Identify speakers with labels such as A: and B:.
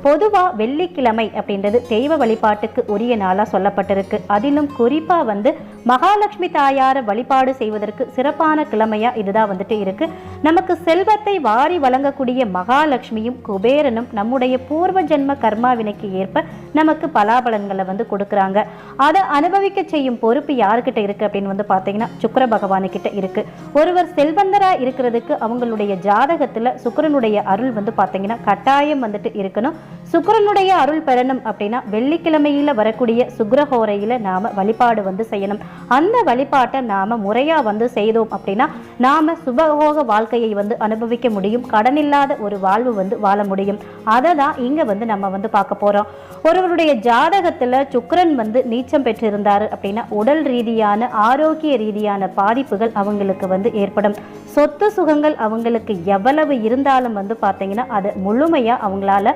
A: பொதுவா வெள்ளிக்கிழமை அப்படின்றது தெய்வ வழிபாட்டுக்கு உரிய நாளா சொல்லப்பட்டிருக்கு. அதிலும் குறிப்பா மகாலட்சுமி தாயார வழிபாடு செய்வதற்கு சிறப்பான கிழமையா இதுதான் இருக்கு. நமக்கு செல்வத்தை வாரி வழங்கக்கூடிய மகாலட்சுமியும் குபேரனும் நம்முடைய பூர்வ ஜென்ம கர்மாவினைக்கு ஏற்ப நமக்கு பலாபலன்களை கொடுக்குறாங்க. அதை அனுபவிக்க செய்யும் பொறுப்பு யாருக்கிட்ட இருக்கு அப்படின்னு பார்த்தீங்கன்னா சுக்கிர பகவானு கிட்ட இருக்கு. ஒருவர் செல்வந்தரா இருக்கிறதுக்கு அவங்களுடைய ஜாதகத்துல சுக்கிரனுடைய அருள் பார்த்தீங்கன்னா கட்டாயம் இருக்கணும். சுக்கிரனுடைய அருள் பெறணும் அப்படின்னா வெள்ளிக்கிழமையில வரக்கூடிய சுக்கிரஹோரையில நாம வழிபாடு செய்யணும். அந்த வழிபாட்டை நாம முறையா செய்தோம் அப்படின்னா நாம சுபகோக வாழ்க்கையை அனுபவிக்க முடியும். கடனில்லாத ஒரு வாழ்வு வாழ முடியும். அதை தான் இங்க நம்ம பார்க்க போறோம். ஒருவருடைய ஜாதகத்துல சுக்கிரன் நீச்சம் பெற்றிருந்தாரு அப்படின்னா உடல் ரீதியான ஆரோக்கிய ரீதியான பாதிப்புகள் அவங்களுக்கு ஏற்படும். சொத்து சுகங்கள் அவங்களுக்கு எவ்வளவு இருந்தாலும் பார்த்தீங்கன்னா அது முழுமையா அவங்களால